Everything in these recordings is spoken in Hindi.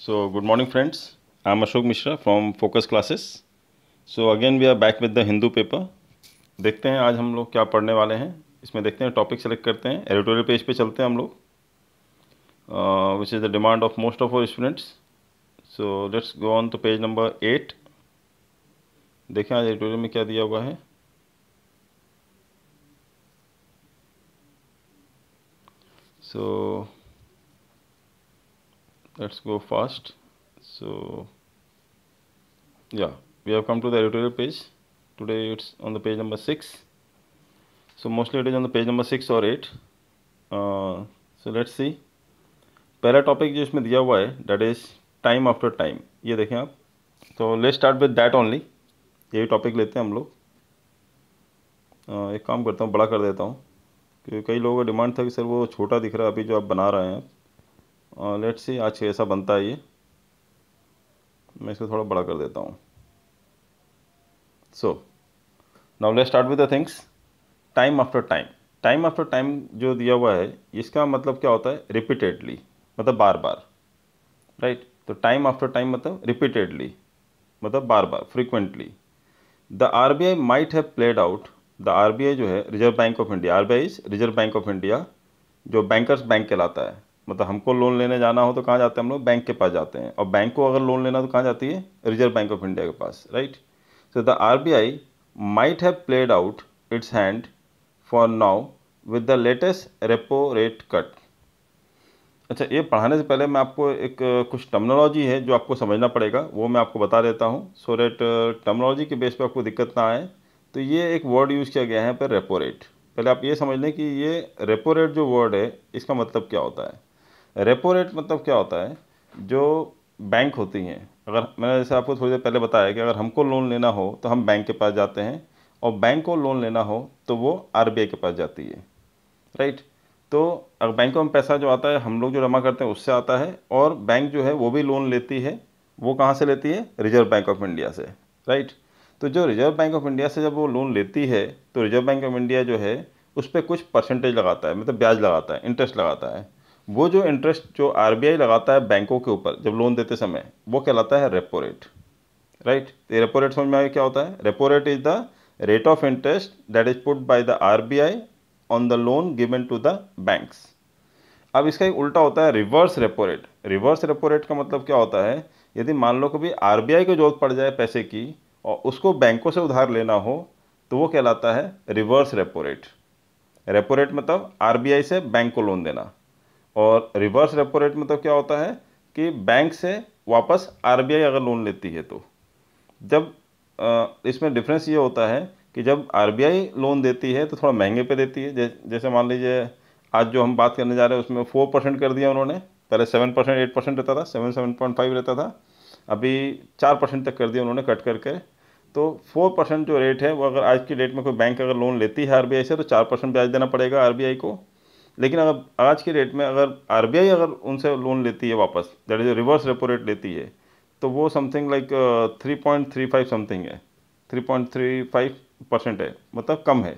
So, good morning, friends. I'm Ashok Mishra from Focus Classes. So, again, we are back with the Hindu paper. देखते हैं आज हम लोग क्या पढ़ने वाले हैं. इसमें देखते हैं, टॉपिक सेलेक्ट करते हैं, एडिटोरियल पेज पे चलते हैं हम लोग, which is the demand of most of our students. So let's go on to page number 8. देखें आज एडिटोरियल में क्या दिया हुआ है. So let's go fast. So yeah, we have come to the editorial page. Today it's on the page number 6. So mostly it is on the page number 6 or 8. So let's see. पहला टॉपिक जो इसमें दिया हुआ है that is time after time. ये देखें आप. तो let's start with that only. यही टॉपिक लेते हैं हम लोग. एक काम करता हूँ, बड़ा कर देता हूँ, क्योंकि कई लोगों का डिमांड था कि सर वो छोटा दिख रहा है अभी जो आप बना रहे हैं आप. लेट्स सी आज कैसा बनता है ये. मैं इसको थोड़ा बड़ा कर देता हूँ. So now let's start with the things. Time after time. Time after time जो दिया हुआ है इसका मतलब क्या होता है? रिपीटेडली, मतलब बार बार. राइट. तो टाइम आफ्टर टाइम मतलब रिपीटेडली, मतलब बार बार, frequently. The RBI might have played out. The RBI जो है Reserve Bank of India, RBI is Reserve Bank of India, जो बैंकर्स बैंक कहलाता है. मतलब हमको लोन लेने जाना हो तो कहाँ जाते हैं हम लोग? बैंक के पास जाते हैं. और बैंक को अगर लोन लेना तो कहाँ जाती है? रिजर्व बैंक ऑफ इंडिया के पास. Right. So the RBI might have played out its hand for now with the latest repo rate cut. अच्छा, ये पढ़ाने से पहले मैं आपको एक कुछ टर्मिनोलॉजी है जो आपको समझना पड़ेगा, वो मैं आपको बता देता हूँ, सो दैट टर्मिनोलॉजी के बेस पे आपको दिक्कत ना आए. तो ये एक वर्ड यूज़ किया गया है यहाँ पर, रेपो रेट. पहले आप ये समझ लें कि ये रेपो रेट जो वर्ड है इसका मतलब क्या होता है. रेपो रेट मतलब क्या होता है? जो बैंक होती हैं, अगर मैंने जैसे आपको थोड़ी देर पहले बताया कि अगर हमको लोन लेना हो तो हम बैंक के पास जाते हैं, और बैंक को लोन लेना हो तो वो आरबीआई के पास जाती है. राइट. तो अगर बैंकों में पैसा जो आता है हम लोग जो जमा करते हैं उससे आता है, और बैंक जो है वो भी लोन लेती है. वो कहाँ से लेती है? रिजर्व बैंक ऑफ इंडिया से. राइट. तो जो रिजर्व बैंक ऑफ इंडिया से जब वो लोन लेती है तो रिजर्व बैंक ऑफ इंडिया जो है उस पर कुछ परसेंटेज लगाता है, मतलब ब्याज लगाता है, इंटरेस्ट लगाता है. वो जो इंटरेस्ट जो आरबीआई लगाता है बैंकों के ऊपर जब लोन देते समय, वो कहलाता है रेपो रेट. राइट. तो रेपो रेट समझ में आया क्या होता है? Repo rate is the rate of interest that is put by the RBI on the loan given to the banks. अब इसका एक उल्टा होता है reverse repo rate. Reverse repo rate का मतलब क्या होता है? यदि मान लो कभी आरबीआई को जरूरत पड़ जाए पैसे की और उसको बैंकों से उधार लेना हो तो वो कहलाता है reverse repo rate. Repo rate मतलब आरबीआई से बैंक को लोन देना, और रिवर्स रेपो रेट मतलब क्या होता है कि बैंक से वापस आरबीआई अगर लोन लेती है तो. जब इसमें डिफरेंस ये होता है कि जब आरबीआई लोन देती है तो थोड़ा महंगे पे देती है. जैसे मान लीजिए आज जो हम बात करने जा रहे हैं उसमें 4% कर दिया उन्होंने. पहले 7%, 8% रहता था, 7.5 रहता था, अभी 4% तक कर दिया उन्होंने कट करके. तो 4% जो रेट है वो अगर आज की डेट में कोई बैंक अगर लोन लेती है आरबीआई से तो 4% ब्याज देना पड़ेगा आरबीआई को. लेकिन अगर आज की डेट में अगर आरबीआई अगर उनसे लोन लेती है वापस, that is reverse repo rate लेती है, तो वो समथिंग लाइक 3.35 समथिंग है, 3.35% है, मतलब कम है.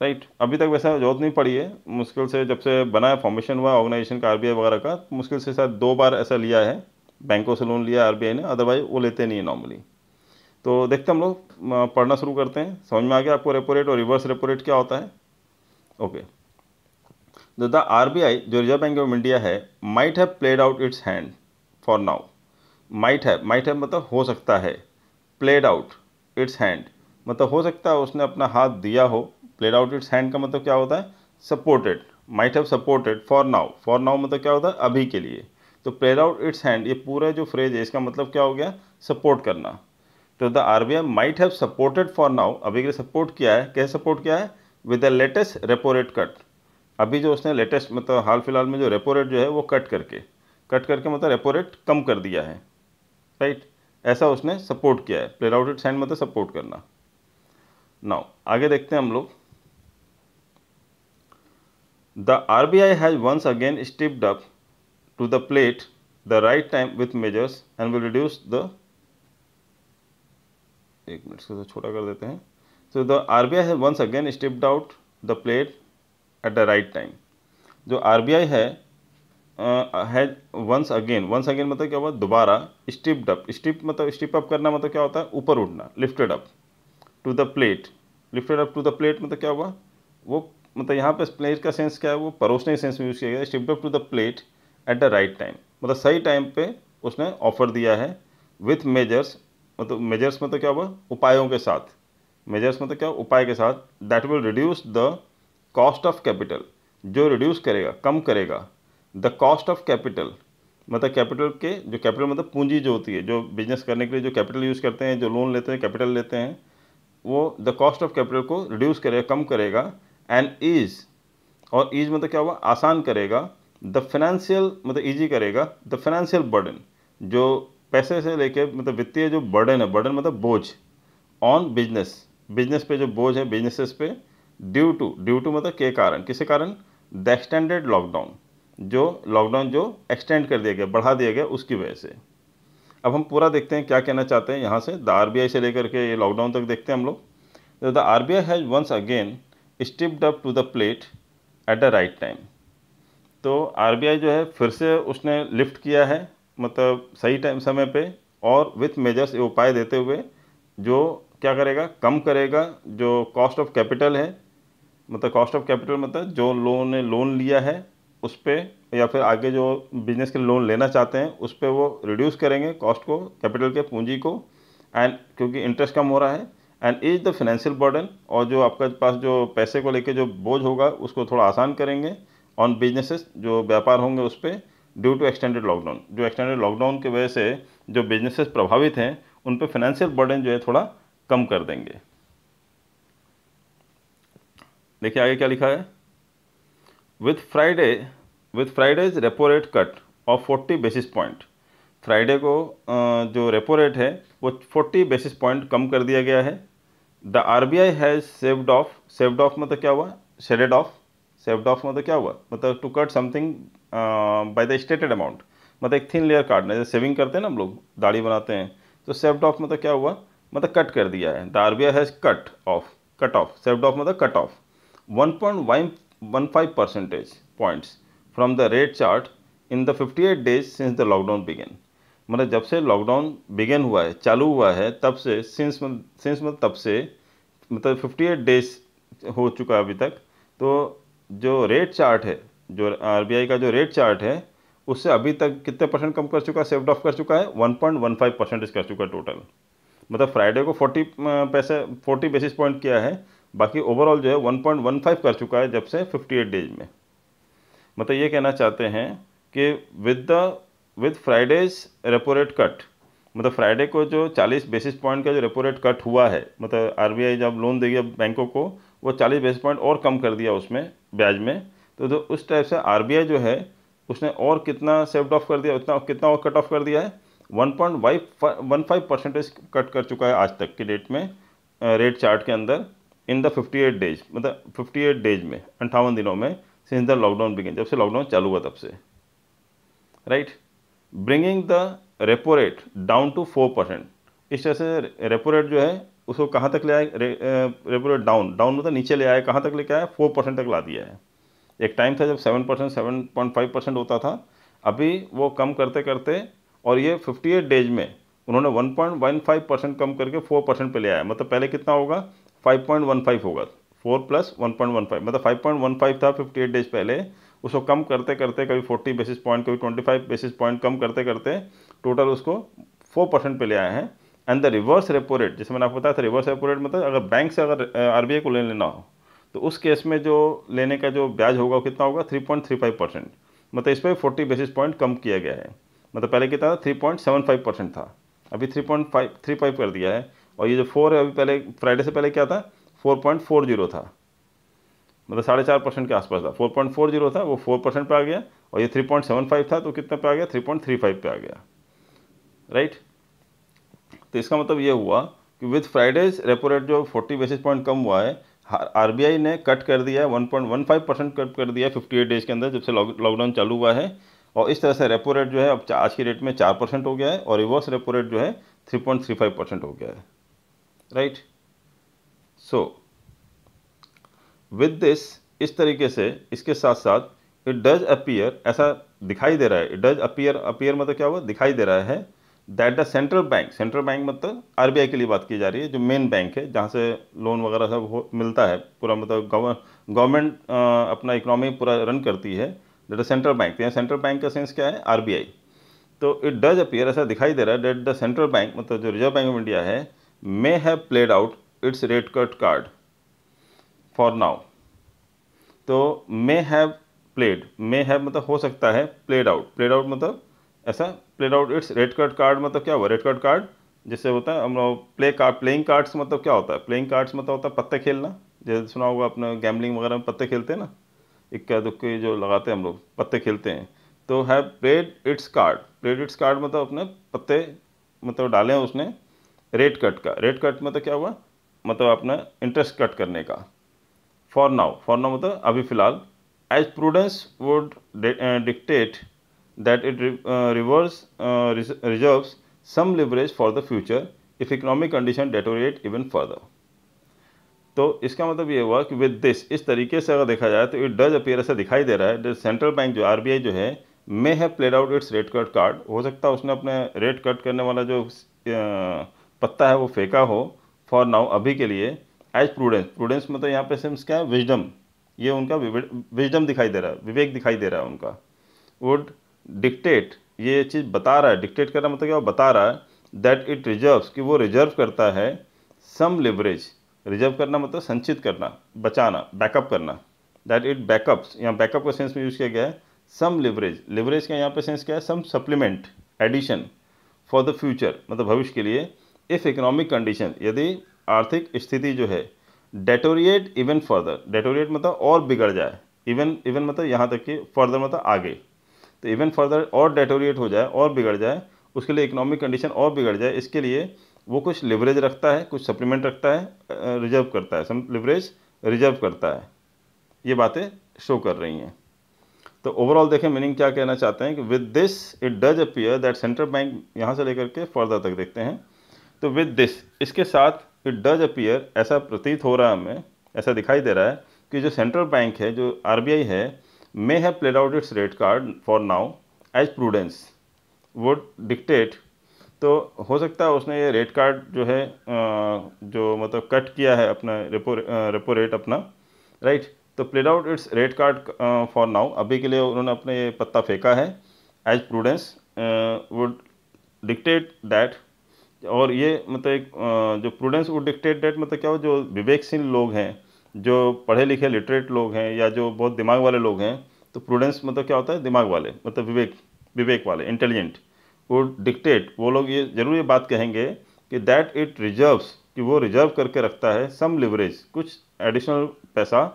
राइट. अभी तक वैसा जरूरत नहीं पड़ी है, मुश्किल से जब से बना है, फॉर्मेशन हुआ ऑर्गेनाइजेशन का आरबीआई वगैरह का, मुश्किल से शायद 2 बार ऐसा लिया है बैंकों से लोन लिया आरबीआई ने, अदरवाइज वो लेते नहीं है नॉर्मली. तो देखते हम लोग पढ़ना शुरू करते हैं. समझ में आ गया आपको रेपो रेट और रिवर्स रेपो रेट क्या होता है? ओके. द आरबीआई जो रिजर्व बैंक ऑफ इंडिया है might have played out its hand for now. Might have मतलब हो सकता है, प्लेड आउट इट्स हैंड मतलब हो सकता है उसने अपना हाथ दिया हो. प्लेड आउट इट्स हैंड का मतलब क्या होता है? Supported. Might have supported for now. For now मतलब क्या होता है? अभी के लिए. तो प्लेड आउट इट्स हैंड, ये पूरा जो फ्रेज है इसका मतलब क्या हो गया? सपोर्ट करना. तो the RBI might have supported for now, अभी के लिए सपोर्ट किया है. कैसे सपोर्ट किया है? With the latest repo rate cut. अभी जो उसने लेटेस्ट मतलब हाल फिलहाल में जो रेपो रेट जो है वो कट करके मतलब रेपो रेट कम कर दिया है. राइट. ऐसा उसने सपोर्ट किया है. प्लेड आउट इट्स हैंड मतलब सपोर्ट करना. नाउ आगे देखते हैं हम लोग. The RBI has once again stepped up to the plate the right time with measures and will reduce the, एक मिनट से छोटा कर देते हैं. So the RBI has once again stepped out the plate at the right time. जो आरबीआई है हैज वंस अगेन मतलब क्या हुआ, दोबारा स्टिप्ड अप, स्टिप अप करना मतलब क्या होता है, ऊपर उठना, lifted up to the plate, lifted up to the plate मतलब क्या हुआ, वो मतलब यहाँ पे प्लेट का सेंस क्या है, वो परोसने के सेंस में यूज़ किया गया, stepped up to the plate at the right time, मतलब सही टाइम पे उसने ऑफर दिया है, विथ मेजर्स मतलब क्या हुआ, उपायों के साथ, मेजर्स मतलब क्या, उपाय के साथ, that will reduce the cost of capital, जो रिड्यूस करेगा, कम करेगा, द कॉस्ट ऑफ कैपिटल मतलब कैपिटल के, जो कैपिटल मतलब पूंजी जो होती है, जो बिजनेस करने के लिए जो कैपिटल यूज़ करते हैं, जो लोन लेते हैं, कैपिटल लेते हैं, वो द कॉस्ट ऑफ कैपिटल को रिड्यूस करेगा, कम करेगा, एंड ईज, और ईज मतलब क्या हुआ, आसान करेगा, द फाइनेंशियल मतलब ईजी करेगा, द फाइनेंशियल बर्डन, जो पैसे से लेके मतलब वित्तीय जो बर्डन है, बर्डन मतलब बोझ, ऑन बिजनेस, बिजनेस पे जो बोझ है, बिजनेसेस पे, ड्यू टू मतलब के कारण, किसी कारण, द एक्सटेंडेड लॉकडाउन, जो लॉकडाउन जो एक्सटेंड कर दिया गया, बढ़ा दिया गया, उसकी वजह से। अब हम पूरा देखते हैं क्या कहना चाहते हैं यहाँ से, द आरबीआई से लेकर के ये लॉकडाउन तक देखते हैं हम लोग। The RBI has once again stepped up to the plate at the right time, तो आरबीआई जो है फिर से उसने लिफ्ट किया है, मतलब सही टाइम समय पे, और विथ मेजर्स, ये उपाय देते हुए, जो क्या करेगा, कम करेगा जो कॉस्ट ऑफ कैपिटल है, मतलब कॉस्ट ऑफ कैपिटल मतलब जो लोगों ने लोन लिया है उस पर, या फिर आगे जो बिजनेस के लोन लेना चाहते हैं उस पर वो रिड्यूस करेंगे कॉस्ट को, कैपिटल के, पूंजी को, एंड क्योंकि इंटरेस्ट कम हो रहा है, and is the financial burden, और जो आपके पास जो पैसे को लेके जो बोझ होगा उसको थोड़ा आसान करेंगे, ऑन बिजनेसेस, जो व्यापार होंगे उस पर, ड्यू टू एक्सटेंडेड लॉकडाउन, जो एक्सटेंडेड लॉकडाउन की वजह से जो बिजनेसेस प्रभावित हैं उन पर फाइनेंशियल बर्डन जो है थोड़ा कम कर देंगे। देखिए आगे क्या लिखा है, with Friday, with Fridays repo rate cut off 40 basis point, Friday को जो रेपो रेट है वो 40 बेसिस पॉइंट कम कर दिया गया है। The RBI has saved off मतलब क्या हुआ, शेडेड ऑफ, सेव्ड ऑफ मतलब क्या हुआ, मतलब to cut something by the stated amount, मतलब एक थिन लेयर काटना, जैसे सेविंग करते हैं ना हम लोग, दाढ़ी बनाते हैं, तो सेव्ड ऑफ मतलब क्या हुआ, मतलब कट कर दिया है। The RBI has cut off, saved off मतलब cut off 1.15 percentage points from the rate chart in the 58 days since the lockdown began, मतलब जब से लॉकडाउन बिगेन हुआ है, चालू हुआ है, तब से, सिंस मतलब तब से, मतलब 58 डेज हो चुका है अभी तक, तो जो रेट चार्ट है, जो आरबीआई का जो रेट चार्ट है, उससे अभी तक कितने परसेंट कम कर चुका है, सेव्ड ऑफ कर चुका है, 1.15 परसेंटेज कर चुका है टोटल, मतलब फ्राइडे को 40 बेसिस पॉइंट किया है, बाकी ओवरऑल जो है 1.15 कर चुका है जब से 58 डेज में। मतलब ये कहना चाहते हैं कि with Fridays repo rate cut, मतलब फ्राइडे को जो 40 बेसिस पॉइंट का जो रेपो रेट कट हुआ है, मतलब आरबीआई जब लोन देगी बैंकों को, वो 40 बेसिस पॉइंट और कम कर दिया उसमें ब्याज में, तो उस टाइप से आरबीआई जो है उसने और कितना सेव्ड ऑफ कर दिया, उतना कितना और कट ऑफ कर दिया है, 1.15 परसेंटेज कट कर चुका है आज तक की डेट में, रेट चार्ट के अंदर, इन द 58 डेज, मतलब 58 डेज में, 58 दिनों में, सिंस द लॉकडाउन बिगिन, जब से लॉकडाउन चालू हुआ तब से, right, bringing the repo rate down to 4%, इस तरह से रेपो रेट जो है उसको कहाँ तक ले आए, रेपो रेट डाउन, मतलब नीचे ले आए, कहाँ तक लेके आया, 4% तक ला दिया है। एक टाइम था जब 7%, 7.5% होता था, अभी वो कम करते करते, और ये 58 डेज में उन्होंने 1.15% कम करके 4% पे ले आया, मतलब पहले कितना होगा, 5.15 होगा, 4 + 1.15, मतलब 5.15 था 58 डेज पहले, उसको कम करते करते कभी 40 बेसिस पॉइंट, कभी 25 बेसिस पॉइंट कम करते करते टोटल उसको 4% पे ले आए हैं। And the reverse repo rate, जैसे मैंने आपको बताया था, रिवर्स रेपो रेट मतलब अगर बैंक से अगर आरबीआई को लेन लेना हो, तो उस केस में जो लेने का जो ब्याज होगा वो कितना होगा, 3.35%, मतलब इस पर 40 बेसिस पॉइंट कम किया गया है, मतलब पहले कितना था, 3.75% था, अभी 3.35 कर दिया है, और ये जो 4 है, अभी पहले फ्राइडे से पहले क्या था, 4.40 था, मतलब 4.5% के आसपास था, 4.40 था, वो 4% पे आ गया, और ये 3.75 था, तो कितने पे आ गया, 3.35 पे आ गया, राइट। तो इसका मतलब ये हुआ कि विद फ्राइडेज रेपो रेट जो 40 बेसिस पॉइंट कम हुआ है, आरबीआई ने कट कर दिया है, 1.15% कट कर दिया है 58 डेज के अंदर, जब से लॉकडाउन चालू हुआ है, और इस तरह से रेपो रेट जो है अब आज की रेट में 4% हो गया है, और रिवर्स रेपो रेट जो है 3.35% हो गया है, राइट। सो विद दिस, इस तरीके से, इसके साथ साथ, इट डज अपीयर, ऐसा दिखाई दे रहा है, इट डज अपीयर, अपीयर मतलब क्या हुआ, दिखाई दे रहा है, that the central bank, central bank मतलब आरबीआई के लिए बात की जा रही है, जो मेन बैंक है जहाँ से लोन वगैरह सब मिलता है, पूरा मतलब गवर्नमेंट अपना इकोनॉमी पूरा रन करती है, दैट द सेंट्रल बैंक। यहाँ सेंट्रल बैंक का सेंस क्या है, आरबीआई। तो इट डज अपीयर, ऐसा दिखाई दे रहा है, दैट द सेंट्रल बैंक मतलब जो रिजर्व बैंक ऑफ इंडिया है, may have played out its rate cut card for now. तो may have played, may have मतलब हो सकता है, प्लेड आउट, प्लेड आउट मतलब ऐसा, played out its rate card card मतलब क्या हुआ, रेट कार्ड कार्ड जिससे होता है हम लोग प्ले कार्ड, प्लेइंग कार्ड्स मतलब क्या होता है, प्लेइंग कार्ड्स मतलब होता है पत्ते खेलना, जैसे सुना होगा अपने गैम्बलिंग वगैरह में पत्ते खेलते हैं ना, इक्का दुक्के जो लगाते हैं हम लोग, पत्ते खेलते हैं। तो have played its card, played its card मतलब अपने पत्ते मतलब डाले हैं उसने रेट कट का, रेट कट मतलब क्या हुआ, मतलब अपना इंटरेस्ट कट करने का। फॉर नाउ, फॉर नाउ मतलब अभी फिलहाल, as prudence would dictate that it reverse reserves some leverage for the future if economic condition deteriorate even further. तो इसका मतलब ये हुआ कि विद दिस, इस तरीके से अगर देखा जाए तो इट डज अपीयर, ऐसा दिखाई दे रहा है, सेंट्रल बैंक जो आरबीआई जो है, may have played out its rate cut card, हो सकता है उसने अपने रेट कट करने वाला जो पत्ता है वो फेंका हो, फॉर नाउ अभी के लिए, एज प्रूडेंस, प्रूडेंस मतलब यहाँ पे सेंस क्या है, विजडम, ये उनका विजडम दिखाई दे रहा है, विवेक दिखाई दे रहा है उनका। वुड डिक्टेट, ये चीज़ बता रहा है, डिक्टेट करना मतलब क्या, वो बता रहा है, दैट इट रिजर्व्स, कि वो रिजर्व करता है, सम लिवरेज, रिजर्व करना मतलब संचित करना, बचाना, बैकअप करना, दैट इट बैकअप्स, यहाँ बैकअप का सेंस में यूज़ किया गया है, सम लिवरेज, लिवरेज का यहाँ पे सेंस क्या है, some supplement, addition, for the future मतलब भविष्य के लिए, इफ़ इकोनॉमिक कंडीशन, यदि आर्थिक स्थिति जो है, डेटोरिएट इवन फर्दर, डेटोरिएट मतलब और बिगड़ जाए, इवन, इवन मतलब यहाँ तक कि फर्दर मतलब आगे, तो इवन फर्दर और डेटोरिएट हो जाए और बिगड़ जाए, उसके लिए इकोनॉमिक कंडीशन और बिगड़ जाए, इसके लिए वो कुछ लिवरेज रखता है, कुछ सप्लीमेंट रखता है, रिजर्व करता है, सम लिवरेज रिजर्व करता है, ये बातें शो कर रही हैं। तो ओवरऑल देखें मीनिंग क्या कहना चाहते हैं कि with this it does appear that central bank, यहाँ से लेकर के फर्दर तक देखते हैं, तो विद दिस, इसके साथ, इट डज अपीयर, ऐसा प्रतीत हो रहा है हमें, ऐसा दिखाई दे रहा है कि जो सेंट्रल बैंक है, जो आरबीआई है, may have played out its rate card for now as prudence would dictate, तो हो सकता है उसने ये रेट कार्ड जो है जो मतलब कट किया है अपना रेपो रेट अपना, राइट। तो played out its rate card for now, अभी के लिए उन्होंने अपने ये पत्ता फेंका है, as prudence would dictate that, और ये मतलब एक जो प्रूडेंस वुड डिक्टेट दैट मतलब क्या हो, जो विवेकशील लोग हैं, जो पढ़े लिखे लिटरेट लोग हैं, या जो बहुत दिमाग वाले लोग हैं, तो प्रूडेंस मतलब क्या होता है, दिमाग वाले मतलब विवेक, विवेक वाले, इंटेलिजेंट, वो डिक्टेट, वो लोग ये जरूर ये बात कहेंगे कि दैट इट रिजर्व्स, कि वो रिजर्व करके रखता है, सम लिवरेज, कुछ एडिशनल पैसा,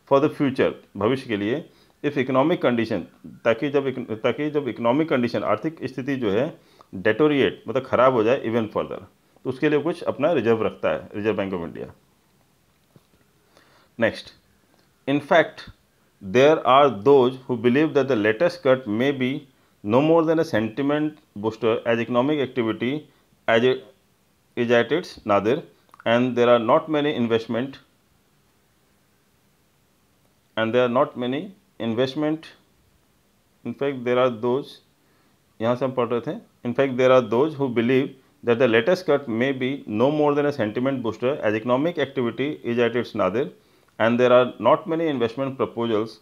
फॉर द फ्यूचर भविष्य के लिए, इफ़ इकोनॉमिक कंडीशन, ताकि जब इकोनॉमिक कंडीशन, आर्थिक स्थिति जो है, डेटोरिएट मतलब खराब हो जाए इवन फर्दर, तो उसके लिए कुछ अपना रिजर्व रखता है Reserve Bank of India. Next, in fact, there are those who believe that the latest cut may be no more than a sentiment booster as economic activity as it is at its nadir, and there are not many investment. In fact, there are those, यहाँ से हम पढ़ रहे थे, in fact there are those who believe that the latest cut may be no more than a sentiment booster as economic activity is at its nadir, and there are not many investment proposals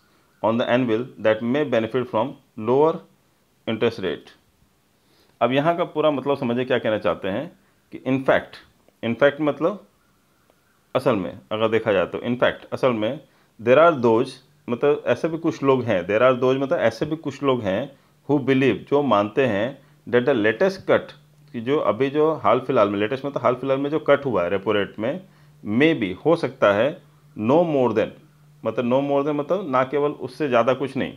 on the anvil that may benefit from lower interest rate. अब यहाँ का पूरा मतलब समझिए क्या कहना चाहते हैं कि इनफैक्ट, इनफैक्ट मतलब असल में, अगर देखा जाए तो इनफैक्ट असल में, देर आर दोज मतलब ऐसे भी कुछ लोग हैं, देर आर दोज मतलब ऐसे भी कुछ लोग हैं, हु बिलीव जो मानते हैं, डेट द लेटेस्ट कट, कि जो अभी जो हाल फिलहाल में, लेटेस्ट मतलब हाल फिलहाल में जो कट हुआ है रेपो रेट में, मे बी हो सकता है, नो मोर देन मतलब नो मोर देन मतलब ना केवल उससे ज़्यादा कुछ नहीं,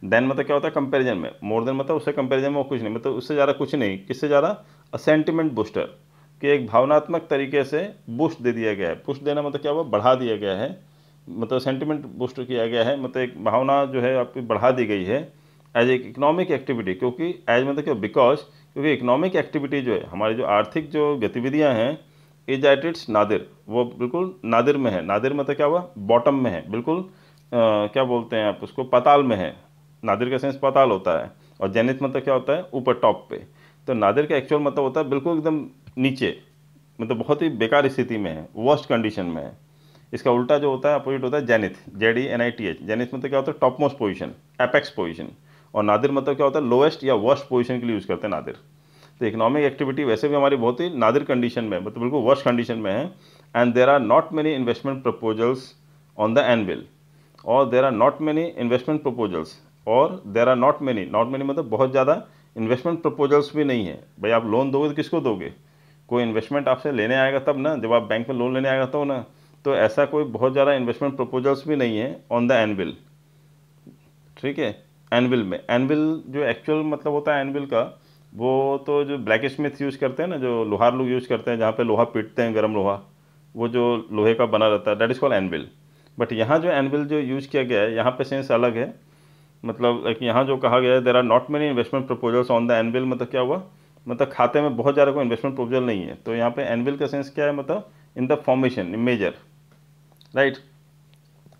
देन मतलब क्या होता है कंपैरिजन में, मोर देन मतलब उससे कंपैरिजन में वो कुछ नहीं, मतलब उससे ज़्यादा कुछ नहीं, किससे ज़्यादा, अ सेंटिमेंट बूस्टर, कि एक भावनात्मक तरीके से बूस्ट दे दिया गया है, बूस्ट देना मतलब क्या हुआ, बढ़ा दिया गया है, मतलब सेंटिमेंट बूस्ट किया गया है, मतलब एक भावना जो है आपकी बढ़ा दी गई है, एज एक इकोनॉमिक एक्टिविटी, क्योंकि एज मतलब क्या, बिकॉज, क्योंकि इकोनॉमिक एक्टिविटी जो है, हमारी जो आर्थिक जो गतिविधियाँ हैं, इज एट इट्स नादिर, वो बिल्कुल नादिर में है, नादिर मतलब क्या हुआ, बॉटम में है, बिल्कुल क्या बोलते हैं आप उसको, पाताल में है, नादिर का सेंस पाताल होता है, और जेनिथ मतलब क्या होता है, ऊपर टॉप पे। तो नादिर का एक्चुअल मतलब होता है बिल्कुल एकदम नीचे, मतलब बहुत ही बेकार स्थिति में है, वर्स्ट कंडीशन में है। इसका उल्टा जो होता है, अपोजिट होता है जेनिथ, JENITH। जेनिथ मतलब क्या होता है, top most position, apex position. और नादिर मतलब क्या होता है, लोएस्ट या वर्स्ट पोजिशन के लिए यूज़ करते हैं नादिर। तो इकोनॉमिक एक्टिविटी वैसे भी हमारी बहुत ही नादिर कंडीशन में, मतलब बिल्कुल वर्स्ट कंडीशन में है। And there are not many investment proposals on the anvil, और there are not many investment proposals, और देर आर नॉट मेनी मतलब बहुत ज़्यादा इन्वेस्टमेंट प्रपोजल्स भी नहीं है। भाई आप लोन दोगे तो किसको दोगे, कोई इन्वेस्टमेंट आपसे लेने आएगा तब ना, जब आप बैंक में लोन लेने आएगा तो ना। तो ऐसा कोई बहुत ज़्यादा इन्वेस्टमेंट प्रपोजल्स भी नहीं है ऑन द एनविल, ठीक है। एनविल में, एनविल जो एक्चुअल मतलब होता है एनविल का, वो तो जो ब्लैक स्मिथ यूज़ करते हैं ना, जो लोहार लोग यूज़ करते हैं, जहाँ पे लोहा पीटते हैं, गर्म लोहा, वो जो लोहे का बना रहता है, that is called anvil. But यहाँ जो एनविल जो यूज़ किया गया है, यहाँ पे सेंस अलग है। मतलब लाइक यहाँ जो कहा गया है, there are not many investment proposals on the anvil, मतलब क्या हुआ, मतलब खाते में बहुत ज़्यादा कोई इन्वेस्टमेंट प्रपोजल नहीं है। तो यहाँ पे एनविल का सेंस क्या है, मतलब in the formation, major, right,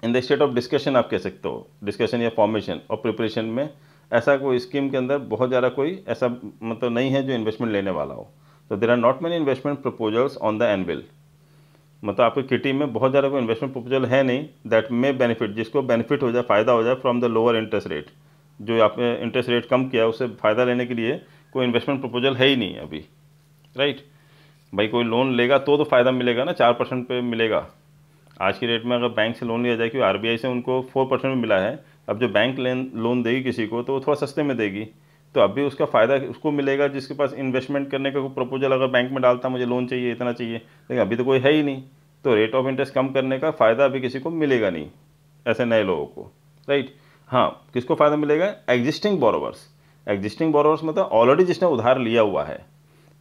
in the state of discussion आप कह सकते हो, डिस्कशन या फॉर्मेशन और प्रिपरेशन में ऐसा कोई स्कीम के अंदर बहुत ज़्यादा कोई ऐसा मतलब नहीं है जो इन्वेस्टमेंट लेने वाला हो। तो there are not many investment proposals on the anvil, मतलब आपकी किटी में बहुत ज़्यादा कोई इन्वेस्टमेंट प्रपोजल है नहीं, दैट मे बेनिफिट, जिसको बेनिफिट हो जाए, फ़ायदा हो जाए from the lower interest rate, जो आपने इंटरेस्ट रेट कम किया उससे फ़ायदा लेने के लिए कोई इन्वेस्टमेंट प्रपोजल है ही नहीं अभी, राइट। भाई कोई लोन लेगा तो फ़ायदा मिलेगा ना, 4% पे मिलेगा। आज की डेट में अगर बैंक से लोन लिया जाए, क्योंकि RBI से उनको 4% में मिला है, अब जो बैंक लोन देगी किसी को तो वो थोड़ा सस्ते में देगी, तो अभी उसका फ़ायदा उसको मिलेगा जिसके पास इन्वेस्टमेंट करने का कोई प्रपोजल अगर बैंक में डालता, मुझे लोन चाहिए, इतना चाहिए, लेकिन अभी तो कोई है ही नहीं, तो रेट ऑफ इंटरेस्ट कम करने का फ़ायदा अभी किसी को मिलेगा नहीं, ऐसे नए लोगों को, राइट। हाँ, किसको फ़ायदा मिलेगा, एग्जिस्टिंग बोरोवर्स। एग्जिस्टिंग बोरोवर्स मतलब ऑलरेडी जिसने उधार लिया हुआ है,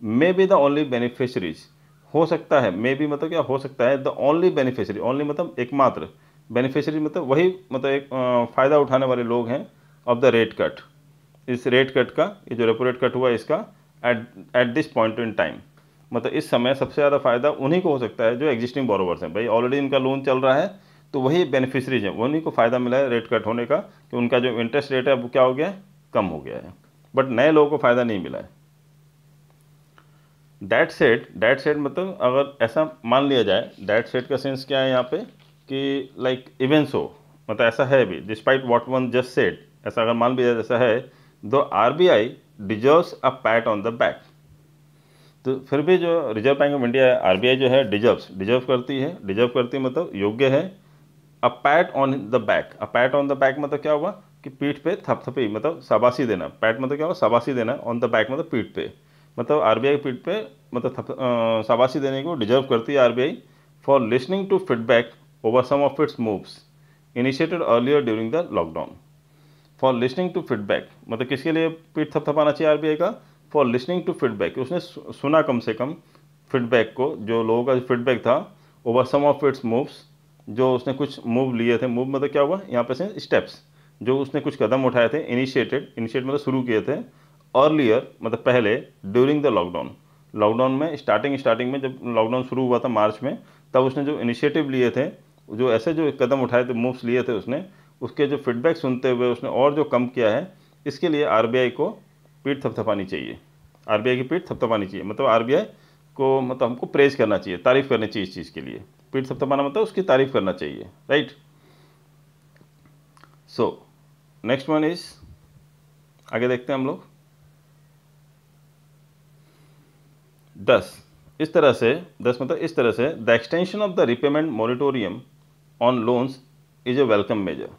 may be the only beneficiaries, हो सकता है, मे बी मतलब क्या हो सकता है, द ओनली बेनिफिशरी, ओनली मतलब एकमात्र, बेनिफिशरी मतलब वही, मतलब एक फ़ायदा उठाने वाले लोग हैं ऑफ द रेट कट, इस रेट कट का, ये जो रेपो रेट कट हुआ है इसका, at at this point in time, मतलब इस समय सबसे ज़्यादा फ़ायदा उन्हीं को हो सकता है जो एग्जिस्टिंग बोरोवर्स हैं। भाई ऑलरेडी इनका लोन चल रहा है, तो वही बेनिफिशरीज हैं, उन्हीं को फ़ायदा मिला है रेट कट होने का, कि उनका जो इंटरेस्ट रेट है वो क्या हो गया है, कम हो गया है, बट नए लोगों को फ़ायदा नहीं मिला है। दैट सेट मतलब अगर ऐसा मान लिया जाए, दैट सेट का सेंस क्या है यहाँ पे, कि लाइक इवन सो, मतलब ऐसा है भी, despite what one just said, ऐसा अगर मान लिया जैसा है, दो RBI deserves a pat on the back. तो फिर भी जो रिजर्व बैंक ऑफ इंडिया है, RBI जो है, डिजर्व करती है मतलब योग्य है, a pat on the back. A pat on the back मतलब क्या हुआ, कि पीठ पे थपथपी, मतलब शाबाशी देना। पैट मतलब क्या हुआ, शाबाशी देना, ऑन द बैक मतलब पीठ पे, मतलब RBI पीठ पे मतलब शाबाशी देने को डिजर्व करती है RBI, for listening to feedback over some of its moves initiated earlier during the lockdown. For listening to feedback मतलब किसके लिए पीठ थपथपाना चाहिए RBI का, फॉर लिसनिंग टू फीडबैक, उसने सुना कम से कम फीडबैक को, जो लोगों का फीडबैक था, over some of its moves, जो उसने कुछ मूव लिए थे, मूव मतलब क्या हुआ यहाँ पे से स्टेप्स, जो उसने कुछ कदम उठाए थे, इनिशिएट मतलब शुरू किए थे, अर्लियर मतलब पहले, ड्यूरिंग द लॉकडाउन, लॉकडाउन में स्टार्टिंग में जब लॉकडाउन शुरू हुआ था मार्च में, तब उसने जो इनिशिएटिव लिए थे, जो ऐसे जो कदम उठाए थे, मूव्स लिए थे उसने, उसके जो फीडबैक सुनते हुए उसने और जो कम किया है, इसके लिए RBI को पीठ थपथपानी चाहिए, RBI की पीठ थपथपानी चाहिए, मतलब RBI को मतलब हमको प्रेज करना चाहिए, तारीफ करनी चाहिए इस चीज़ के लिए। पीठ थपथपाना मतलब उसकी तारीफ करना चाहिए, right. So next one is, आगे देखते हैं हम लोग। 10, इस तरह से, 10 मतलब इस तरह से, the extension of the repayment moratorium on loans is a welcome measure.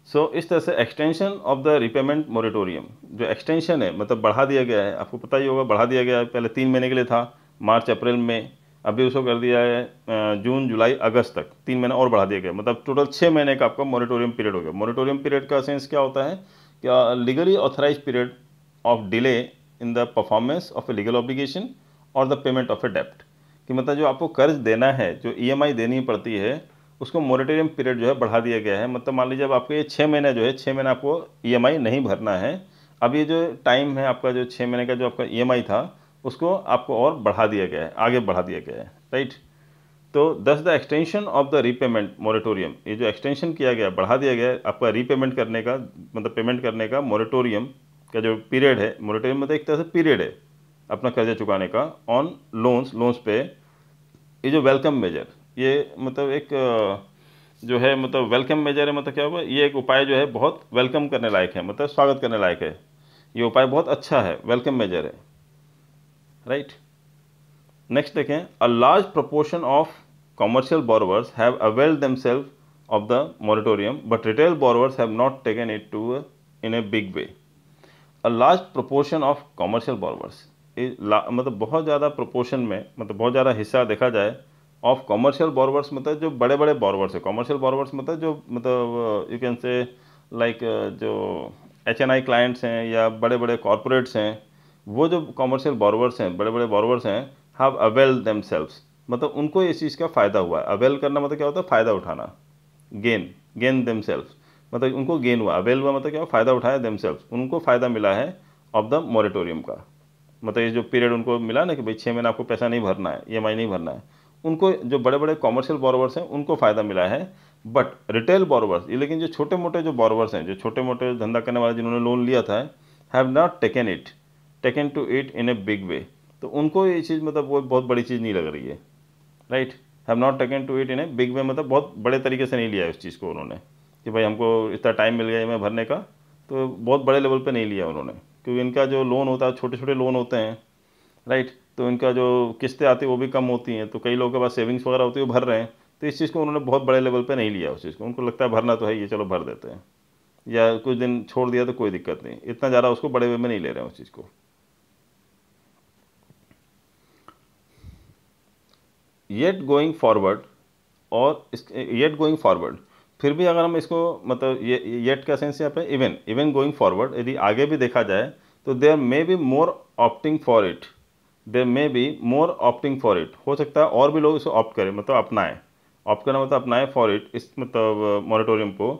So इस तरह से extension of the repayment moratorium, जो एक्सटेंशन है मतलब बढ़ा दिया गया है, आपको पता ही होगा, बढ़ा दिया गया है, पहले 3 महीने के लिए था, मार्च अप्रैल में, अभी उसको कर दिया है जून जुलाई अगस्त तक, 3 महीने और बढ़ा दिया गया, मतलब टोटल 6 महीने का आपका मोरिटोरियम पीरियड हो गया। मोरिटोरियम पीरियड का सेंस क्या होता है, क्या legally authorise period of delay in the performance of a legal obligation और द पेमेंट ऑफ ए डेप्ट, कि मतलब जो आपको कर्ज देना है, जो EMI देनी पड़ती है, उसको मोरेटोरियम पीरियड जो है बढ़ा दिया गया है। मतलब मान लीजिए अब आपको ये 6 महीने जो है, 6 महीने आपको EMI नहीं भरना है, अब ये जो टाइम है आपका, जो 6 महीने का जो आपका EMI था, उसको आपको और बढ़ा दिया गया है, आगे बढ़ा दिया गया है, राइट। तो दस the extension of the repayment moratorium, ये जो एक्सटेंशन किया गया, बढ़ा दिया गया आपका रीपेमेंट करने का, मतलब पेमेंट करने का मोरेटोरियम का जो पीरियड है, मोरेटोरियम मतलब एक तरह से पीरियड है अपना कर्जा चुकाने का, ऑन लोन्स पे, ये जो वेलकम मेजर, ये मतलब एक जो है मतलब वेलकम मेजर है, मतलब क्या हुआ, ये एक उपाय जो है बहुत वेलकम करने लायक है, मतलब स्वागत करने लायक है, ये उपाय बहुत अच्छा है, वेलकम मेजर है, राइट। नेक्स्ट देखें, a large proportion of commercial borrowers have availed themselves of the moratorium but retail borrowers have not taken it to in a big way. A large proportion of commercial borrowers, मतलब बहुत ज़्यादा प्रोपोर्शन में, मतलब बहुत ज़्यादा हिस्सा देखा जाए ऑफ कॉमर्शियल बोरोवर्स, मतलब जो बड़े बड़े बोरोवर्स है, कॉमर्शियल बोरोवर्स मतलब जो मतलब यू कैन से लाइक जो HNI क्लाइंट्स हैं या बड़े बड़े कॉरपोरेट्स हैं, वो जो कॉमर्शियल बोरोवर्स हैं, बड़े बड़े बोरोवर्स हैं, हैव अवेल देमसेल्व्स, मतलब उनको इस चीज़ का फ़ायदा हुआ है। अवेल करना मतलब क्या होता है, फ़ायदा उठाना, गेन देमसेल्व्स, मतलब उनको गेन हुआ, अवेल हुआ मतलब क्या हुआ, फ़ायदा उठाया, देमसेल्व्स उनको फ़ायदा मिला है ऑफ द मोरेटोरियम का, मतलब ये जो पीरियड उनको मिला ना कि भाई 6 महीने आपको पैसा नहीं भरना है, EMI नहीं भरना है, उनको जो बड़े बड़े कॉमर्शियल बोरोवर्स हैं उनको फ़ायदा मिला है। बट रिटेल बोरोवर्स, ये लेकिन जो छोटे मोटे जो बोरोवर्स हैं, जो छोटे मोटे धंधा करने वाले जिन्होंने लोन लिया था, have not taken to it in a big way, तो उनको ये चीज़ मतलब वो बहुत बड़ी चीज़ नहीं लग रही है, right. Have not taken to it in a big way मतलब बहुत बड़े तरीके से नहीं लिया है उस चीज़ को उन्होंने, कि भाई हमको इतना टाइम मिल गया EMI भरने का, तो बहुत बड़े लेवल पे नहीं लिया उन्होंने, क्योंकि इनका जो लोन होता है छोटे छोटे लोन होते हैं, राइट, तो इनका जो किस्तें आती है वो भी कम होती हैं, तो कई लोगों के पास सेविंग्स वगैरह होती है वो भर रहे हैं, तो इस चीज़ को उन्होंने बहुत बड़े लेवल पे नहीं लिया उस चीज़ को, उनको लगता है भरना तो है ये, चलो भर देते हैं, या कुछ दिन छोड़ दिया तो कोई दिक्कत नहीं, इतना ज़्यादा उसको बड़े वे में नहीं ले रहे हैं उस चीज़ को। येट गोइंग फॉरवर्ड, और येट गोइंग फॉरवर्ड, फिर भी अगर हम इसको मतलब ये येट का सेंस यहाँ पे इवन गोइंग फॉरवर्ड, यदि आगे भी देखा जाए तो there may be more opting for it, there may be more opting for it, हो सकता है और भी लोग इसे ऑप्ट करें, मतलब अपनाएं, ऑप्ट करना मतलब अपनाएं फॉर इट, इस मतलब मोरेटोरियम को,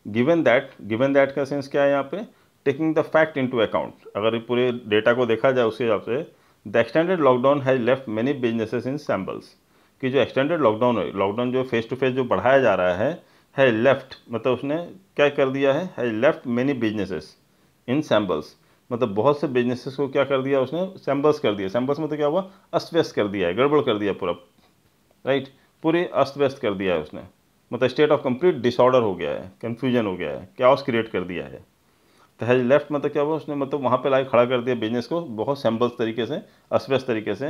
गिवन दैट का सेंस क्या है यहाँ पे, taking the fact into account, अगर पूरे डेटा को देखा जाए उसके हिसाब से, the extended lockdown has left many businesses in shambles, कि जो एक्सटेंडेड लॉकडाउन है, लॉकडाउन जो फेस टू फेस जो बढ़ाया जा रहा है लेफ्ट, मतलब उसने क्या कर दिया है left many businesses in shambles, मतलब बहुत से बिजनेसेस को क्या कर दिया उसने, सैम्बल्स कर दिया, सैम्बल्स मतलब क्या हुआ, अस्त व्यस्त कर दिया है, गड़बड़ कर दिया पूरा, राइट, पूरे अस्त व्यस्त कर दिया है उसने, मतलब स्टेट ऑफ कंप्लीट डिसऑर्डर हो गया है, कन्फ्यूजन हो गया है, कैओस क्रिएट कर दिया है। तो हैज लेफ्ट मतलब क्या हुआ, उसने मतलब वहाँ पे लाके खड़ा कर दिया बिजनेस को बहुत सैम्बल्स तरीके से, अस्त व्यस्त तरीके से,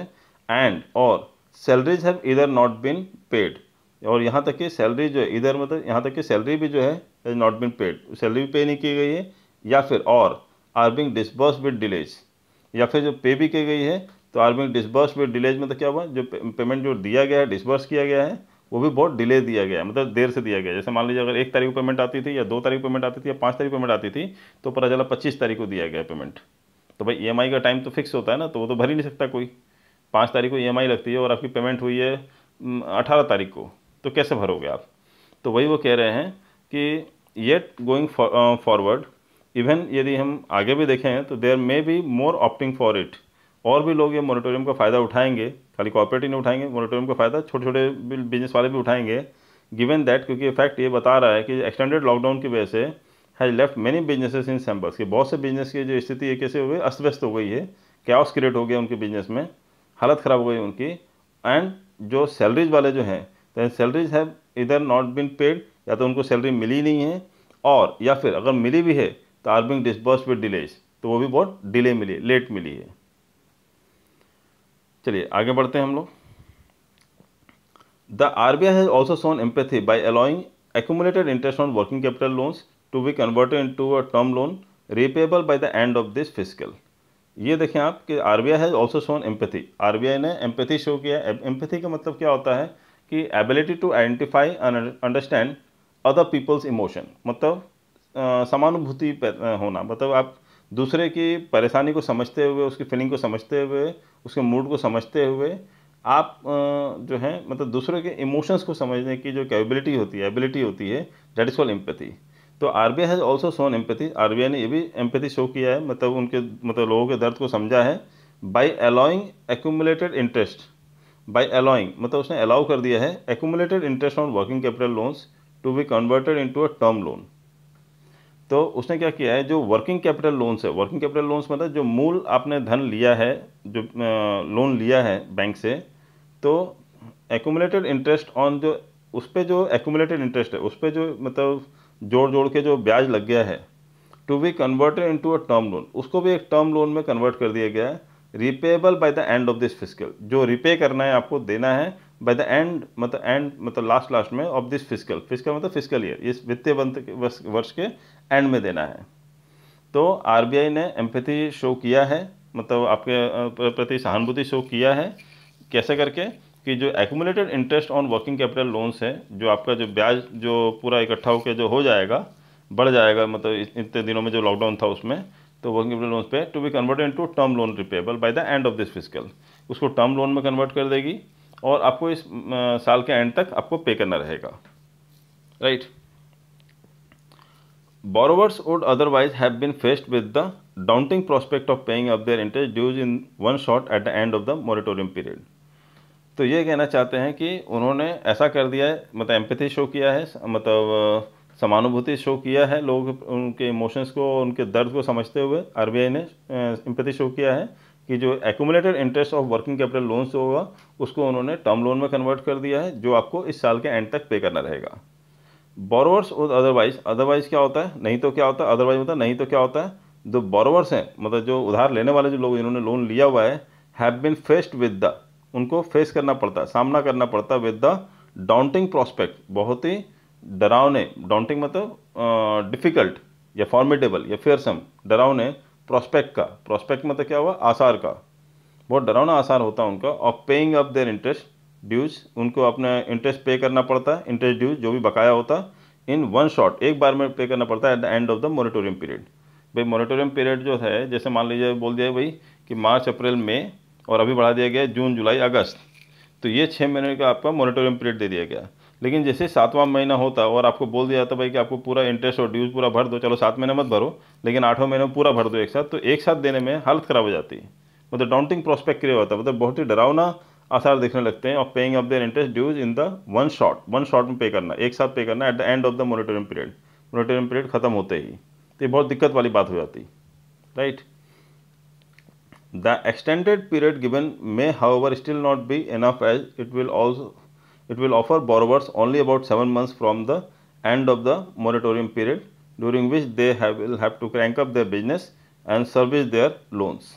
एंड और सैलरीज हैव इधर नॉट बिन पेड, और यहाँ तक कि सैलरी जो है, इधर मतलब यहाँ तक कि सैलरी भी जो है has not been paid, salary भी पे नहीं की गई है, या फिर और are being disburse with delays, या फिर जो पे भी की गई है तो are being disburse with delays, मतलब क्या हुआ, जो पेमेंट जो दिया गया है, डिसबर्स किया गया है, वो भी बहुत डिले दिया गया है, मतलब देर से दिया गया है। जैसे मान लीजिए अगर 1 तारीख को पेमेंट आती थी या 2 तारीख को पेमेंट आती थी या 5 तारीख को पेमेंट आती थी, तो पता चला 25 तारीख को दिया गया पेमेंट, तो भाई EMI का टाइम तो फिक्स होता है ना, तो वो तो भर ही नहीं सकता कोई, 5 तारीख को EMI लगती है और आपकी पेमेंट हुई है 18 तारीख को, तो कैसे भरोगे आप। तो वही वो कह रहे हैं कि येट गोइंग फॉरवर्ड, इवन यदि हम आगे भी देखें तो there may be more opting for it, और भी लोग ये मोरेटोरियम का फ़ायदा उठाएंगे, खाली कॉर्पोरेट ही नहीं उठाएंगे, मोरेटोरियम का फ़ायदा छोटे छोटे बिजनेस वाले भी उठाएंगे, गिवन दैट, क्योंकि फैक्ट ये बता रहा है कि एक्सटेंडेड लॉकडाउन की वजह से has left many businesses in shambles, कि बहुत से बिजनेस की जो स्थिति है कैसे हो गई, अस्त व्यस्त हो गई है, कैओस क्रिएट हो गया उनके बिजनेस में, हालत ख़राब हो गई उनकी, एंड जो सैलरीज वाले जो हैं, तो सैलरीज हैव इधर नॉट बिन पेड, या तो उनको सैलरी मिली नहीं है, और या फिर अगर मिली भी है तो are being disburse with delays, तो वो भी बहुत डिले मिली, लेट मिली है। चलिए आगे बढ़ते हैं हम लोग। The RBI has also shown empathy by allowing accumulated interest on working capital loans to be converted into a term loan repayable by the end of this fiscal। ये देखें आप कि RBI has also shown empathy, RBI ने एम्पैथी शो किया। एम्पैथी का मतलब क्या होता है कि ability to identify and understand other people's emotion, मतलब समानुभूति होना, मतलब आप दूसरे की परेशानी को समझते हुए, उसकी फीलिंग को समझते हुए, उसके मूड को समझते हुए, आप जो है मतलब दूसरे के इमोशंस को समझने की जो कैपेबिलिटी होती है, एबिलिटी होती है, दैट इज कॉल्ड एम्पैथी। तो RBI has also shown empathy, RBI ने ये भी एम्पैथी शो किया है, मतलब उनके मतलब लोगों के दर्द को समझा है, by allowing accumulated interest by allowing, मतलब उसने अलाउ कर दिया है accumulated interest on working capital loans to be converted into a term loan. तो उसने क्या किया है, जो वर्किंग कैपिटल लोन्स है, वर्किंग कैपिटल लोन्स मतलब जो मूल आपने धन लिया है, जो लोन लिया है बैंक से, तो एक्यूमुलेटेड इंटरेस्ट ऑन जो उस पर जो एक्यूमुलेटेड इंटरेस्ट है उस पर जो मतलब जोड़ जोड़ के जो ब्याज लग गया है, to be converted into a term loan, उसको भी एक टर्म लोन में कन्वर्ट कर दिया गया है, repayable by the end of this fiscal, जो रिपे करना है आपको देना है बाय द एंड मतलब लास्ट में ऑफ दिस फिस्कल, फिस्कल मतलब फिस्कल ईयर, इस वित्तीय वर्ष के एंड में देना है। तो आरबीआई ने एम्पैथी शो किया है, मतलब आपके प्रति सहानुभूति शो किया है, कैसे करके कि जो accumulated interest on working capital loans है, जो आपका जो ब्याज जो पूरा इकट्ठा होकर जो हो जाएगा, बढ़ जाएगा, मतलब इतने दिनों में जो लॉकडाउन था उसमें, तो वर्किंग कैपिटल लोन्स पे to be converted into term loan repayable by the end of this fiscal, उसको टर्म लोन में कन्वर्ट कर देगी और आपको इस साल के एंड तक आपको पे करना रहेगा, right. Borrowers would otherwise have been faced with the daunting prospect of paying up their interest dues in one shot at the end of the moratorium period। तो ये कहना चाहते हैं कि उन्होंने ऐसा कर दिया है, मतलब एम्पैथी शो किया है, मतलब समानुभूति शो किया है, लोग उनके इमोशंस को, उनके दर्द को समझते हुए आरबीआई ने एम्पैथी शो किया है कि जो accumulated interest of working capital loans होगा उसको उन्होंने टर्म लोन में कन्वर्ट कर दिया है, जो आपको इस साल के एंड तक पे करना रहेगा। बोरोवर्स और अदरवाइज, अदरवाइज क्या होता है, नहीं तो क्या होता है, अदरवाइज मतलब नहीं तो क्या होता है, जो बोरोवर्स हैं मतलब जो उधार लेने वाले जो लोग जिन्होंने लोन लिया हुआ है, have been faced with the, उनको फेस करना पड़ता है, सामना करना पड़ता है विद द डाउंटिंग प्रोस्पेक्ट, बहुत ही डरावने, डाउंटिंग मतलब डिफिकल्ट या फॉर्मिडेबल या फेयरसम, डरावने प्रोस्पेक्ट का, प्रोस्पेक्ट मतलब क्या हुआ, आसार का, बहुत डरावना आसार होता है उनका, of paying up their interest dues, उनको अपना इंटरेस्ट पे करना पड़ता है, इंटरेस्ट ड्यूज जो भी बकाया होता है इन वन शॉट, एक बार में पे करना पड़ता है eight the end of the moratorium period. भाई मोरेटोरियम पीरियड जो है, जैसे मान लीजिए बोल दिया भाई कि मार्च अप्रैल मई, और अभी बढ़ा दिया गया जून जुलाई अगस्त, तो ये 6 महीने का आपका मोरेटोरियम पीरियड दे दिया गया। लेकिन जैसे 7वां महीना होता और आपको बोल दिया जाता भाई कि आपको पूरा इंटरेस्ट और ड्यूज पूरा भर दो, चलो 7 महीने मत भरो लेकिन 8वें महीने में पूरा भर दो एक साथ, तो एक साथ देने में हालत ख़राब हो जाती है, मतलब डाउंटिंग प्रोस्पेक्ट क्रिएट होता है, मतलब बहुत ही डरावना आसार दिखने लगते हैं, और paying off their interest dues in the one shot में पे करना, एक साथ पे करना at the end of the moratorium period, moratorium period खत्म होते ही, तो ये बहुत दिक्कत वाली बात हो जाती, right. The extended period given may however still not be enough, as it will offer borrowers only about 7 months from the end of the moratorium period, during which they will have to crank up their business and service their loans।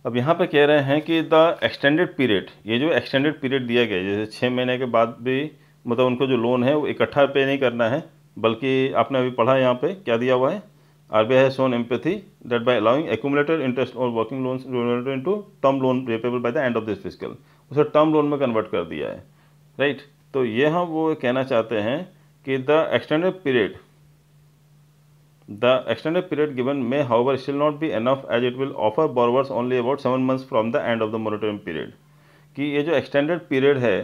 अब यहाँ पे कह रहे हैं कि द एक्सटेंडेड पीरियड, ये जो एक्सटेंडेड पीरियड दिया गया है, जैसे 6 महीने के बाद भी मतलब उनको जो लोन है वो इकट्ठा पे नहीं करना है, बल्कि आपने अभी पढ़ा यहाँ पे क्या दिया हुआ है, RBI has shown empathy that by allowing accumulated interest on working loans into term loan repayable by the end of this fiscal, उसे टर्म लोन में कन्वर्ट कर दिया है, राइट। तो ये हम वो कहना चाहते हैं कि the extended period given may however still not be enough, as it will offer borrowers only about 7 months from the end of the moratorium period। कि ये जो extended period है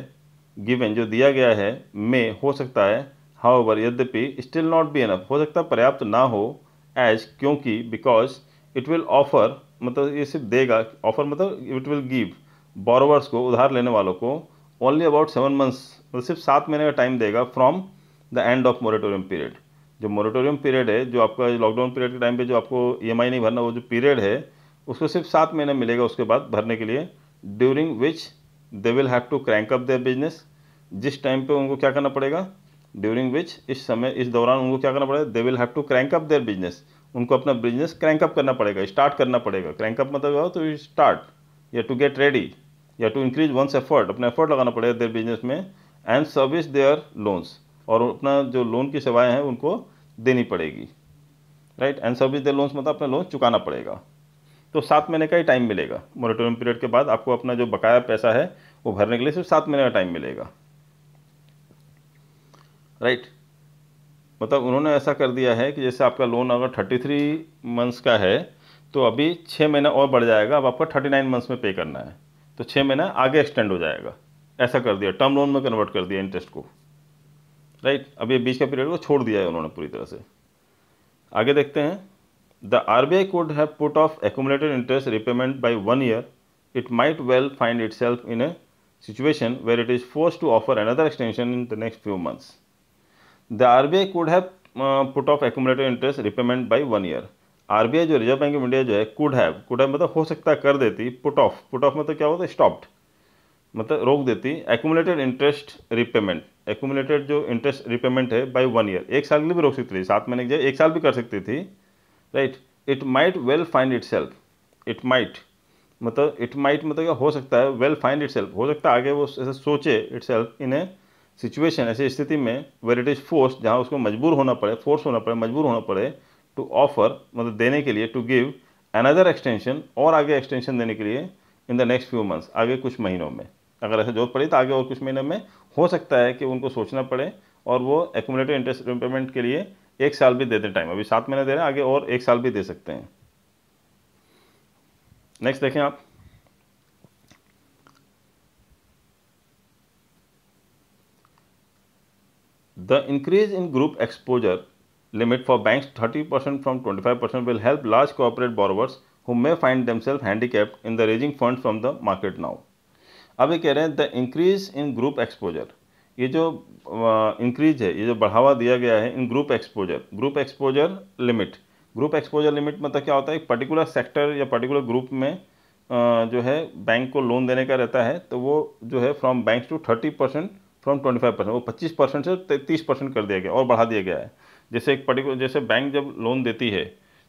गिवन जो दिया गया है, में हो सकता है, however यद्यपि still not be enough, हो सकता है पर्याप्त ना हो, as क्योंकि because it will offer, मतलब ये सिर्फ देगा, offer मतलब it will give borrowers को, उधार लेने वालों को only about 7 months, मतलब सिर्फ 7 महीने का टाइम देगा from the end of moratorium period। जो मोरेटोरियम पीरियड है, जो आपका लॉकडाउन पीरियड के टाइम पे जो आपको ईएमआई नहीं भरना, वो जो पीरियड है उसको सिर्फ 7 महीने मिलेगा उसके बाद भरने के लिए, during which they will have to crank up their business, जिस टाइम पे उनको क्या करना पड़ेगा, ड्यूरिंग विच, इस समय, इस दौरान उनको क्या करना पड़ेगा, they will have to crank up their business, उनको अपना बिजनेस क्रैंक अप करना पड़ेगा, स्टार्ट करना पड़ेगा। क्रैंक अप मतलब तो स्टार्ट या टू गेट रेडी या टू इंक्रीज वंस एफर्ट, अपना एफर्ट लगाना पड़ेगा देयर बिजनेस में, एंड सर्विस देयर लोन्स, और अपना जो लोन की सेवाएं हैं उनको देनी पड़ेगी, right. And service their loans मतलब अपना लोन चुकाना पड़ेगा। तो 7 महीने का ही टाइम मिलेगा मोरेटोरियम पीरियड के बाद, आपको अपना जो बकाया पैसा है वो भरने के लिए सिर्फ 7 महीने का टाइम मिलेगा, राइट। मतलब उन्होंने ऐसा कर दिया है कि जैसे आपका लोन अगर 33 मंथ्स का है तो अभी 6 महीना और बढ़ जाएगा, अब आपका 39 मंथ्स में पे करना है, तो 6 महीना आगे एक्सटेंड हो जाएगा, ऐसा कर दिया, टर्म लोन में कन्वर्ट कर दिया इंटरेस्ट को, राइट। अब ये बीच का पीरियड को छोड़ दिया है उन्होंने पूरी तरह से। आगे देखते हैं, the RBI could have put off accumulated interest repayment by 1 year it might well find itself in a situation where it is forced to offer another extension in the next few months. The RBI could have put off accumulated interest repayment by 1 year. RBI जो रिजर्व बैंक ऑफ इंडिया जो है could have मतलब हो सकता है कर देती, put off मतलब क्या होता है, stopped मतलब रोक देती accumulated interest repayment, accumulated जो interest repayment है by 1 year, एक साल के लिए भी रोक सकती थी, 7 महीने की जगह एक साल भी कर सकती थी, right. It might well find it self, it might मतलब क्या हो सकता है, वेल फाइंड इट सेल्फ हो सकता है आगे वो ऐसे सोचे it self in A situation, ऐसी स्थिति में वेर इट इज़ फोर्स, जहाँ उसको मजबूर होना पड़े, फोर्स होना पड़े, मजबूर होना पड़े टू ऑफर मतलब देने के लिए, टू गिव अनदर एक्सटेंशन और आगे एक्सटेंशन देने के लिए in the next few months, आगे कुछ महीनों में. अगर ऐसे जरूरत पड़ी तो आगे और कुछ महीनों में हो सकता है कि उनको सोचना पड़े और वो एक्यूमुलेटेड इंटरेस्ट रिपेमेंट के लिए एक साल भी दे दें टाइम. अभी 7 महीने दे रहे हैं, आगे और एक साल भी दे सकते हैं. नेक्स्ट देखें आप. The increase in group exposure limit for banks 30% from 25% will help large corporate borrowers who may find themselves handicapped in the raising funds from the market now. अब ये कह रहे हैं the increase in group exposure, ये जो इंक्रीज है, ये जो बढ़ावा दिया गया है in group exposure limit. Group exposure limit मतलब क्या होता है, एक पर्टिकुलर सेक्टर या पर्टिकुलर ग्रुप में जो है बैंक को लोन देने का रहता है, तो वो जो है फ्रॉम बैंक्स टू 30% फ्रॉम 25%, वो 25% से 30% कर दिया गया और बढ़ा दिया गया है. जैसे एक पर्टिकुलर, जैसे बैंक जब लोन देती है,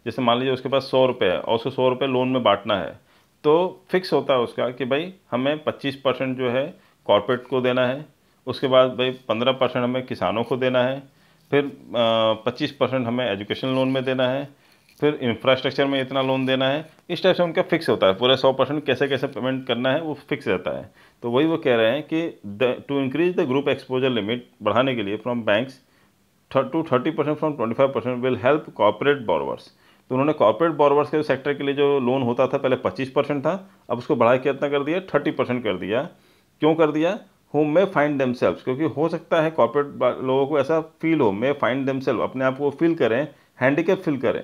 जैसे मान लीजिए उसके पास 100 रुपये है और उसको 100 रुपये लोन में बांटना है, तो फिक्स होता है उसका कि भाई हमें 25% जो है कॉर्पोरेट को देना है, उसके बाद भाई 15% हमें किसानों को देना है, फिर 25% हमें एजुकेशन लोन में देना है, फिर इंफ्रास्ट्रक्चर में इतना लोन देना है. इस टाइप से उनका फिक्स होता है, पूरे 100% कैसे कैसे पेमेंट करना है वो फिक्स रहता है. तो वही वो कह रहे हैं कि to increase the group exposure limit बढ़ाने के लिए from banks to 30% from 25% will help corporate borrowers. तो उन्होंने कॉर्पोरेट बोरोवर्स के सेक्टर के लिए जो लोन होता था पहले 25% था, अब उसको बढ़ा के कितना कर दिया, 30% कर दिया. क्यों कर दिया, हु मे फाइंड देमसेल्व्स, क्योंकि हो सकता है कॉर्पोरेट लोगों को ऐसा फील हो, मे फाइंड देमसेल्व अपने आप को फील करें, हैंडीकैप फील करें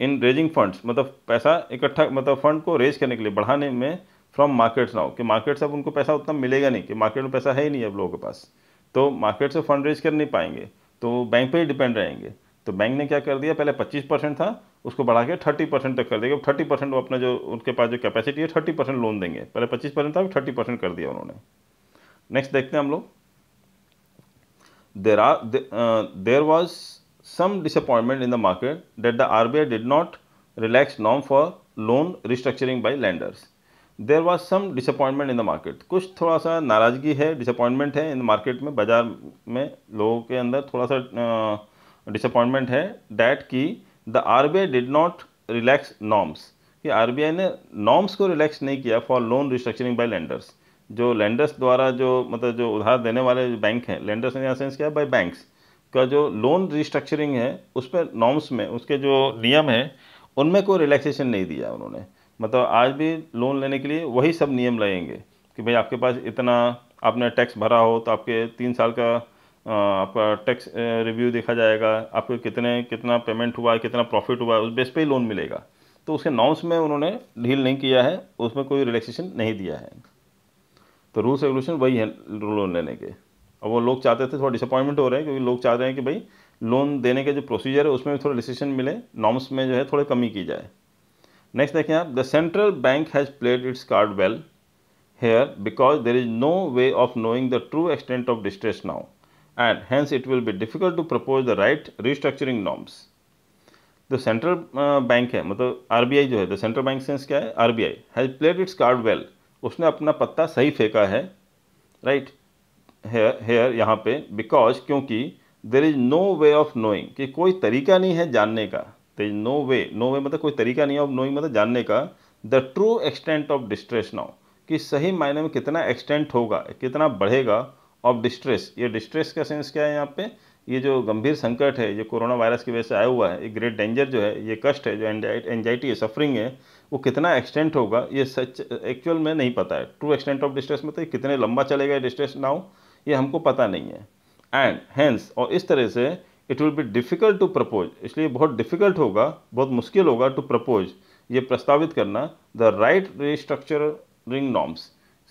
इन रेजिंग फंड्स मतलब पैसा इकट्ठा मतलब फंड को रेज करने के लिए बढ़ाने में फ्रॉम मार्केट्स नाउ, कि मार्केट से अब उनको पैसा उतना मिलेगा नहीं, कि मार्केट में पैसा है ही नहीं अब लोगों के पास, तो मार्केट से फंड रेज कर नहीं पाएंगे, तो बैंक पे ही डिपेंड रहेंगे. तो बैंक ने क्या कर दिया, पहले 25% था उसको बढ़ा के 30% तक कर दिया. 30% वो अपना जो उनके पास जो कैपेसिटी है 30% लोन देंगे, पहले 25% था 30% कर दिया उन्होंने. नेक्स्ट देखते हैं हम लोग. There was some disappointment in the market that the RBI did not relax norm for loan restructuring by lenders. There was some disappointment in the market. कुछ थोड़ा सा नाराज़गी है, disappointment है इन मार्केट में, बाजार में लोगों के अंदर थोड़ा सा disappointment है that कि the RBI did not relax norms, कि RBI ने norms को relax नहीं किया for loan restructuring by lenders. जो lenders द्वारा जो मतलब जो उधार देने वाले बैंक हैं, lenders in सेंस क्या है, by banks का जो लोन रिस्ट्रक्चरिंग है उस पर नॉर्म्स में उसके जो नियम है उनमें कोई रिलैक्सेशन नहीं दिया उन्होंने. मतलब आज भी लोन लेने के लिए वही सब नियम लगेंगे कि भाई आपके पास इतना आपने टैक्स भरा हो तो आपके 3 साल का आपका टैक्स रिव्यू देखा जाएगा, आपको कितना पेमेंट हुआ है, कितना प्रॉफिट हुआ है, उस बेस पे ही लोन मिलेगा. तो उसके नॉर्म्स में उन्होंने ढील नहीं किया है, उसमें कोई रिलैक्सेशन नहीं दिया है. तो रूल्स रेगुलेशन वही है लोन लेने के. अब वो लोग चाहते थे, थोड़ा डिसअपॉइंटमेंट हो रहे हैं क्योंकि लोग चाह रहे हैं कि भाई लोन देने के जो प्रोसीजर है उसमें भी थोड़ा रिसेशन मिले, नॉर्म्स में जो है थोड़ी कमी की जाए. नेक्स्ट देखें आप. The central bank has played its card well here because there is no way of knowing the true extent of distress now and hence it will be difficult to propose the right restructuring norms. The central bank है मतलब RBI जो है, द सेंट्रल बैंक सेंस क्या है, RBI has played its card well, उसने अपना पत्ता सही फेंका है, राइट. हेयर यहाँ पे बिकॉज क्योंकि there is no way of knowing, कि कोई तरीका नहीं है जानने का. देर इज नो वे मतलब कोई तरीका नहीं है ऑफ नोइंग मतलब जानने का. The true extent of distress now, कि सही मायने में कितना एक्सटेंट होगा, कितना बढ़ेगा ऑफ डिस्ट्रेस. ये डिस्ट्रेस का सेंस क्या है यहाँ पे, ये जो गंभीर संकट है जो कोरोना वायरस की वजह से आया हुआ है, ये ग्रेट डेंजर जो है, ये कष्ट है, जो एंजाइटी है, सफरिंग है, वो कितना एक्सटेंट होगा ये सच एक्चुअल में नहीं पता है. ट्रू एक्सटेंट ऑफ डिस्ट्रेस मतलब कितने लंबा चलेगा डिस्ट्रेस नाउ, ये हमको पता नहीं है. एंड हैंस, और इस तरह से it will be difficult to propose, इसलिए बहुत डिफ़िकल्ट होगा, बहुत मुश्किल होगा टू प्रपोज, ये प्रस्तावित करना the right restructure restructuring norms,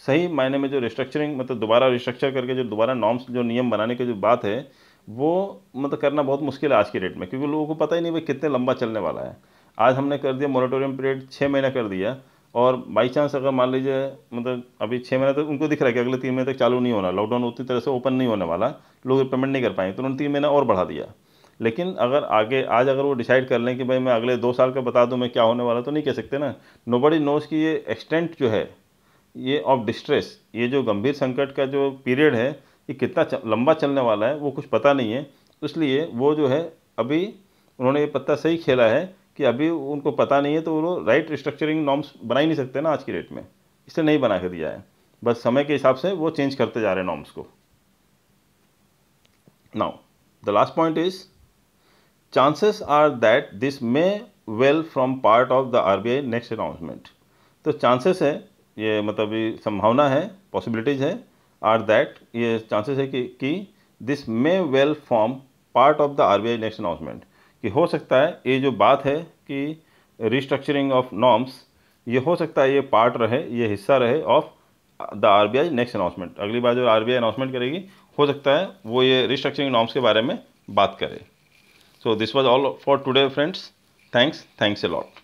सही मायने में जो रिस्ट्रक्चरिंग मतलब दोबारा रिस्ट्रक्चर करके जो दोबारा नॉर्म्स जो नियम बनाने की जो बात है वो मतलब करना बहुत मुश्किल है आज की डेट में, क्योंकि लोगों को पता ही नहीं भाई कितने लंबा चलने वाला है। आज हमने कर दिया मोरेटोरियम पीरियड 6 महीना कर दिया, और बाई चांस अगर मान लीजिए मतलब अभी 6 महीना तक उनको दिख रहा है कि अगले 3 महीने तक चालू नहीं होना, लॉकडाउन उतनी तरह से ओपन नहीं होने वाला, लोग पेमेंट नहीं कर पाएंगे, तो उन्होंने 3 महीना और बढ़ा दिया। लेकिन अगर आगे आज अगर वो डिसाइड कर लें कि भाई मैं अगले 2 साल का बता दूं मैं क्या होने वाला, तो नहीं कह सकते ना। नोबडी नोज कि ये एक्सटेंट जो है ये ऑफ डिस्ट्रेस, ये जो गंभीर संकट का जो पीरियड है ये कितना लंबा चलने वाला है वो कुछ पता नहीं है। इसलिए वो जो है अभी उन्होंने ये पत्ता सही खेला है कि अभी उनको पता नहीं है, तो वो राइट रिस्ट्रक्चरिंग नॉर्म्स बना ही नहीं सकते ना आज की डेट में, इसलिए नहीं बना के दिया है। बस समय के हिसाब से वो चेंज करते जा रहे हैं नॉर्म्स को। Now the last point is chances are that this may well from part of the RBI next announcement। तो चांसेस है, ये मतलब ये संभावना है, पॉसिबिलिटीज है, आर दैट ये चांसेस है कि this may well form part of the RBI next announcement, कि हो सकता है ये जो बात है कि रिस्ट्रक्चरिंग ऑफ नॉर्म्स, ये हो सकता है ये पार्ट रहे, ये हिस्सा रहे of the RBI next announcement. अगली बार जो RBI अनाउंसमेंट करेगी हो सकता है वो ये रिस्ट्रक्चरिंग नॉर्म्स के बारे में बात करे। So this was all for today friends. Thanks a lot.